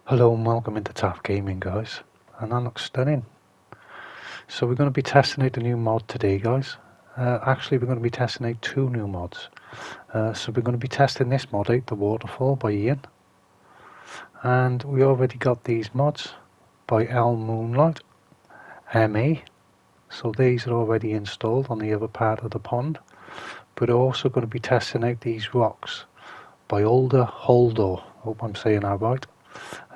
Hello and welcome into Taft Gaming, guys, and that looks stunning. So we're going to be testing out the new mod today, guys. Actually we're going to be testing out two new mods. So we're going to be testing this mod out, the Waterfall by Ian, and we already got these mods by L Moonlight MA. So these are already installed on the other part of the pond. But we're also going to be testing out these rocks by Holdor. Hope I'm saying that right.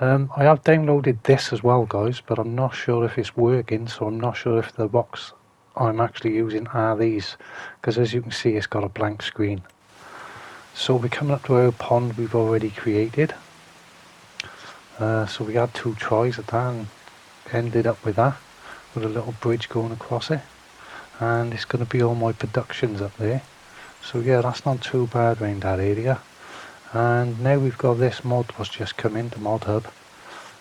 I have downloaded this as well, guys, but I'm not sure if it's working, so I'm not sure if the rocks I'm actually using are these, because as you can see it's got a blank screen. So we're coming up to our pond we've already created. So we had 2 tries at that and ended up with that, with a little bridge going across it, and it's going to be all my productions up there. So yeah, that's not too bad around that area. And now we've got this mod was just come into Mod Hub.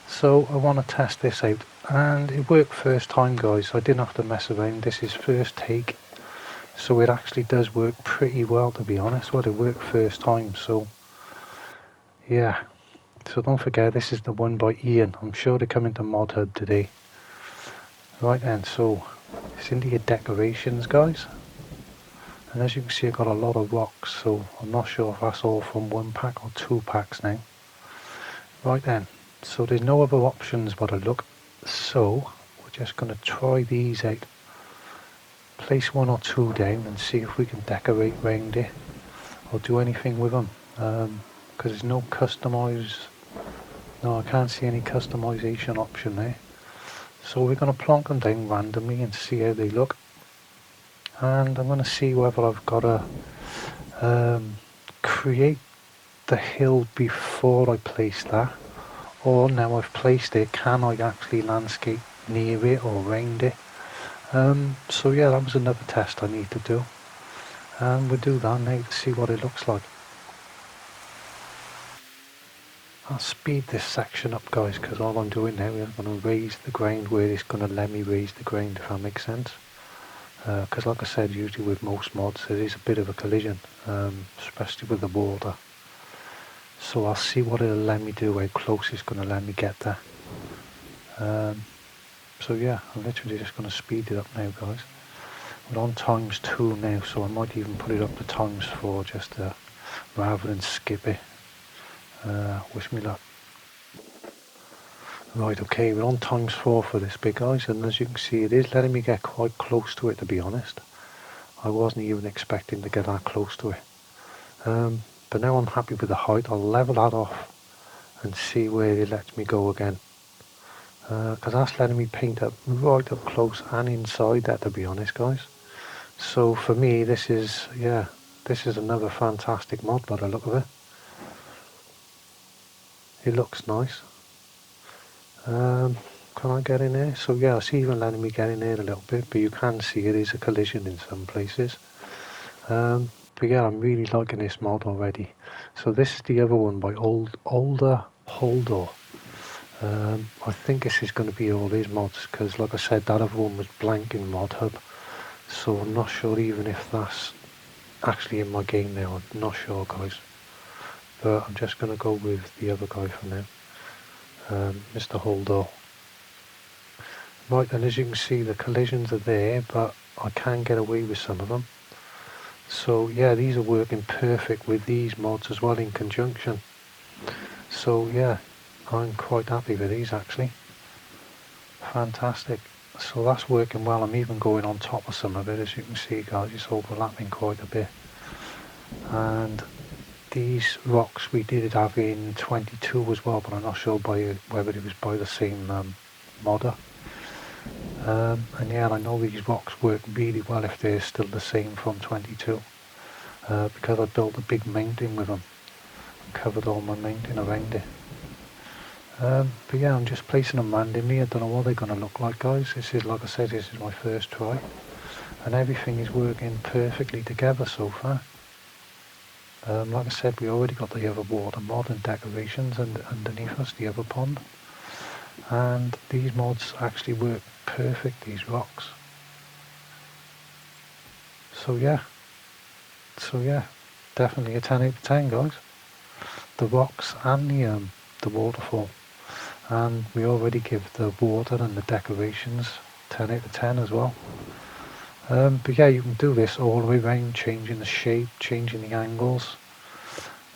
So I want to test this out, and it worked first time, guys. I didn't have to mess around. This is first take, so it actually does work pretty well, to be honest. Well, it worked first time, so yeah. So don't forget, this is the one by Ian. I'm sure they come into Mod Hub today. Right then, so it's into your decorations, guys. And as you can see, I've got a lot of rocks, so I'm not sure if that's all from 1 pack or 2 packs now. Right then, so there's no other options but a look, so we're just going to try these out. Place 1 or 2 down and see if we can decorate round it or do anything with them, because there's no I can't see any customization option there. So we're going to plonk them down randomly and see how they look, and I'm going to see whether I've got to create the hill before I place that, or now I've placed it, can I actually landscape near it or around it? So yeah, that was another test I need to do, and we'll do that now to see what it looks like. I'll speed this section up, guys, because all I'm doing now is I'm going to raise the ground where it's going to let me raise the ground, if that makes sense. Because like I said, usually with most mods there is a bit of a collision, especially with the water. So I'll see what it'll let me do, how close it's going to let me get there. So yeah, I'm literally just going to speed it up now, guys. We're on ×2 now, so I might even put it up to ×4 just rather than skip it. Wish me luck. Right, okay, we're on ×4 for this bit, guys, and as you can see it is letting me get quite close to it, to be honest. I wasn't even expecting to get that close to it. But now I'm happy with the height. I'll level that off and see where it lets me go again. Because that's letting me paint up right up close and inside that, to be honest, guys. So for me, this is another fantastic mod by the look of it. It looks nice. Can I get in there? So yeah, it's even letting me get in there a little bit, but you can see it is a collision in some places. But yeah, I'm really liking this mod already. So this is the other one by Older Holdor. I think this is going to be all these mods, because like I said, that other one was blank in Mod Hub. So I'm not sure even if that's actually in my game now. I'm not sure, guys. But I'm just going to go with the other guy for now. Mr. Holdor. Right, and as you can see, the collisions are there, but I can get away with some of them. So yeah, these are working perfect with these mods as well in conjunction. So yeah, I'm quite happy with these actually. Fantastic. So that's working well. I'm even going on top of some of it, as you can see, guys. It's overlapping quite a bit. And these rocks we did have in 22 as well, but I'm not sure whether it was by the same modder. And yeah, I know these rocks work really well if they're still the same from 22, because I built a big mountain with them and covered all my mountain around it. But yeah, I'm just placing them randomly. I don't know what they're going to look like, guys. This is, like I said, this is my first try, and everything is working perfectly together so far. Like I said, we already got the other water mod and decorations and underneath us, the other pond. And these mods actually work perfect, these rocks. So yeah, definitely a 10 out of 10, guys. The rocks and the waterfall. and we already give the water and the decorations 10 out of 10 as well. But yeah, you can do this all the way around, changing the shape, changing the angles.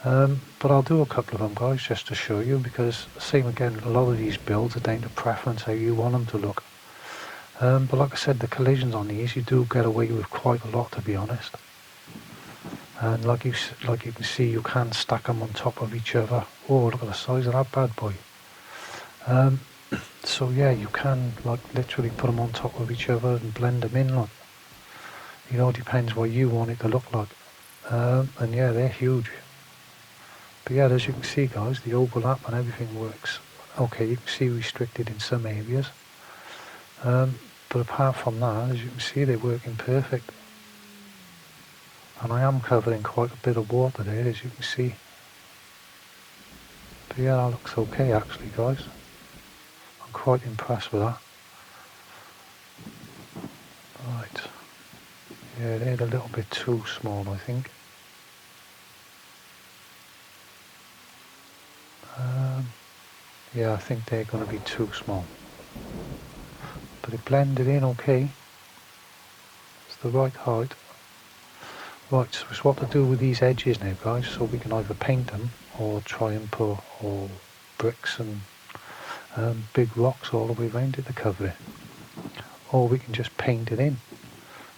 But I'll do a couple of them, guys, just to show you, because same again, a lot of these builds are down to preference, how you want them to look. But like I said, the collisions on these, you do get away with quite a lot, to be honest. And like you can see, you can stack them on top of each other. Oh, look at the size of that bad boy. So yeah, you can like literally put them on top of each other and blend them in. Like, you know, it depends what you want it to look like. And yeah, they're huge. But yeah, as you can see, guys, the overlap and everything works. Okay, you can see restricted in some areas. But apart from that, as you can see, they're working perfect. And I am covering quite a bit of water there, as you can see. But yeah, that looks okay actually, guys. I'm quite impressed with that. Right. Yeah, they're a little bit too small, I think. Yeah, I think they're going to be too small. But it blended in okay. It's the right height. Right, so it's what to do with these edges now, guys. So we can either paint them or try and put all bricks and big rocks all the way around it to cover it. Or we can just paint it in.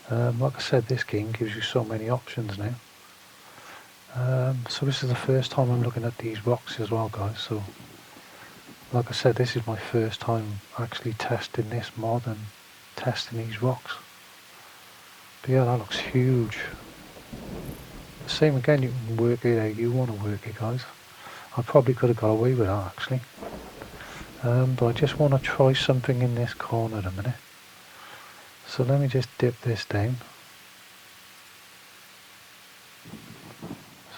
Like I said, this game gives you so many options now. So this is the first time I'm looking at these rocks as well, guys. So like I said, this is my first time actually testing this mod and testing these rocks. But yeah, that looks huge. Same again, you can work it how you want to work it, guys. I probably could have got away with that actually. But I just want to try something in this corner a minute. So let me just dip this down.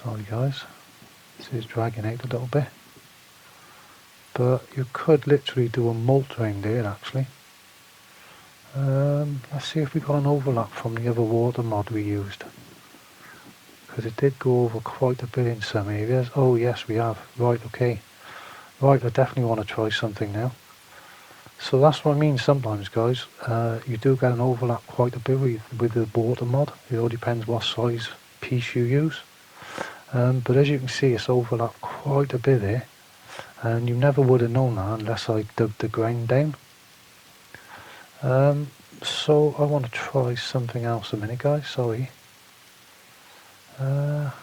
Sorry guys, this is dragging out a little bit. But you could literally do a molt round there actually. Let's see if we got an overlap from the other water mod we used. Because it did go over quite a bit in some areas. Oh yes, we have. Right, okay. Right, I definitely want to try something now. So that's what I mean sometimes, guys. You do get an overlap quite a bit with the water mod. It all depends what size piece you use. But as you can see, it's overlapped quite a bit there. And you never would have known that unless I dug the ground down. So I want to try something else a minute, guys. Sorry. Can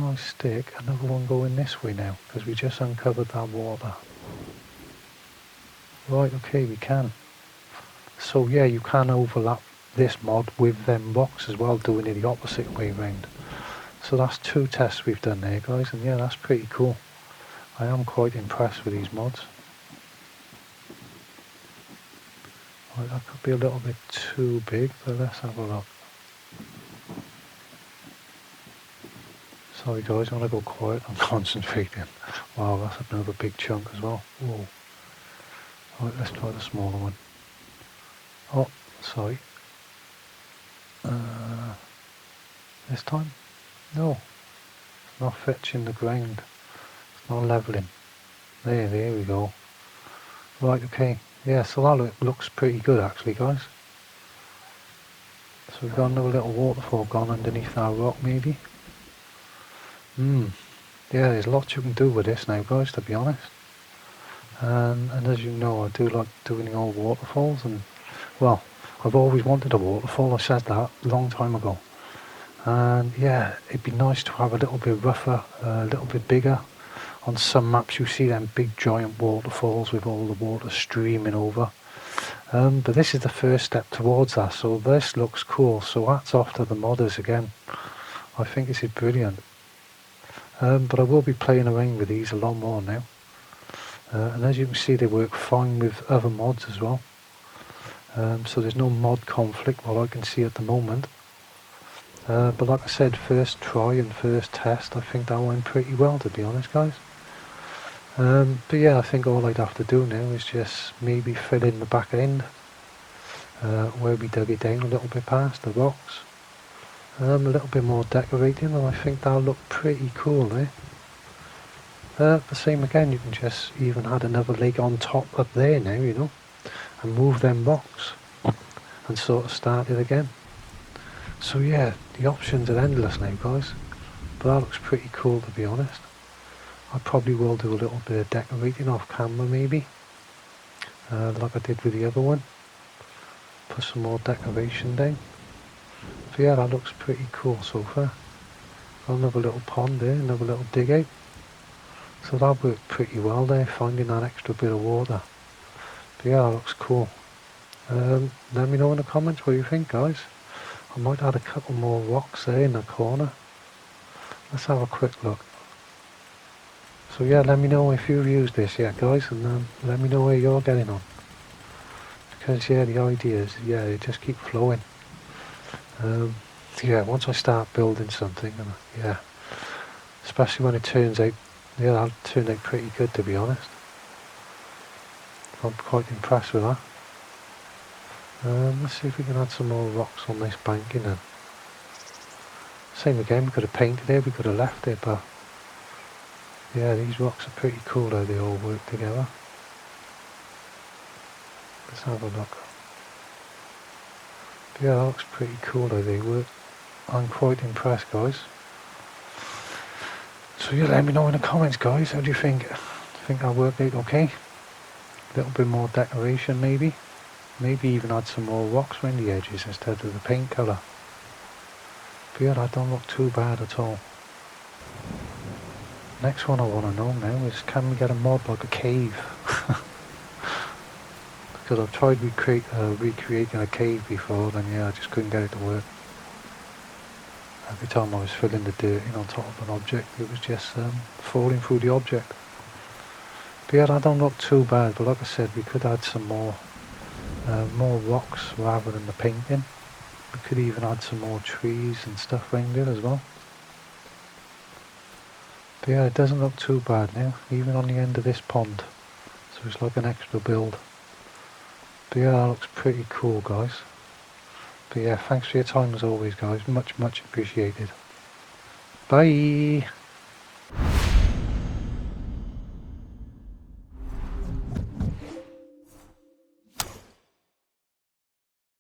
I stick another one going this way now? Because we just uncovered that water. Right, okay, we can. So yeah, you can overlap this mod with them rocks as well, doing it the opposite way round. So that's 2 tests we've done there, guys, and yeah, that's pretty cool. I am quite impressed with these mods. Right, that could be a little bit too big, but let's have a look. Sorry guys, I'm going to go quiet, I'm concentrating. Wow, that's another big chunk as well. Whoa. Right, let's try the smaller one. Oh, sorry. This time? No. It's not fetching the ground. It's not levelling. There we go. Right, okay. Yeah, so that looks pretty good actually, guys. So we've got another little waterfall gone underneath our rock maybe. Yeah, there's lots you can do with this now, guys, to be honest. And as you know, I do like doing the old waterfalls, and well, I've always wanted a waterfall. I said that a long time ago. And yeah, it'd be nice to have a little bit rougher, a little bit bigger. On some maps you see them big giant waterfalls with all the water streaming over. But this is the first step towards that, so this looks cool. So hats off to the modders again. I think this is brilliant. But I will be playing around with these a lot more now. And as you can see, they work fine with other mods as well. So there's no mod conflict, what I can see at the moment. But like I said, first try and first test, I think that went pretty well, to be honest, guys. But yeah, I think all I'd have to do now is just maybe fill in the back end, where we dug it down a little bit past the rocks. A little bit more decorating, and I think that'll look pretty cool, eh? The same again, you can just even add another leg on top up there now, you know, and move them rocks and sort of start it again. So yeah, the options are endless now, guys, but that looks pretty cool, to be honest. I probably will do a little bit of decorating off camera maybe, like I did with the other one. Put some more decoration down. So yeah, that looks pretty cool so far. Got another little pond there, another little dig out. So that worked pretty well there, finding that extra bit of water. But yeah, that looks cool. Let me know in the comments what you think, guys. I might add a couple more rocks there in the corner. Let's have a quick look. So yeah, let me know if you've used this yet, guys, and let me know where you're getting on. Because yeah, the idea is, yeah, they just keep flowing. Yeah, once I start building something, and yeah, especially when it turns out, yeah, that turned out pretty good, to be honest. I'm quite impressed with that. Let's see if we can add some more rocks on this banking then. Same again, we could have painted it, we could have left it, but yeah, these rocks are pretty cool how they all work together. Let's have a look. But yeah, that looks pretty cool how they work. I'm quite impressed, guys. So yeah, let me know in the comments, guys, how do you think? Think I worked out okay? A little bit more decoration maybe? Maybe even add some more rocks around the edges instead of the paint colour. But yeah, that don't look too bad at all. Next one I want to know now is, can we get a mod like a cave? Because I've tried recreating a cave before, and yeah, I just couldn't get it to work. Every time I was filling the dirt in on top of an object, it was just falling through the object. But yeah, that don't look too bad, but like I said, we could add some more rocks rather than the painting. We could even add some more trees and stuff around it as well. But yeah, it doesn't look too bad now, even on the end of this pond. So it's like an extra build. But yeah, that looks pretty cool, guys. But yeah, thanks for your time as always, guys. Much appreciated. Bye!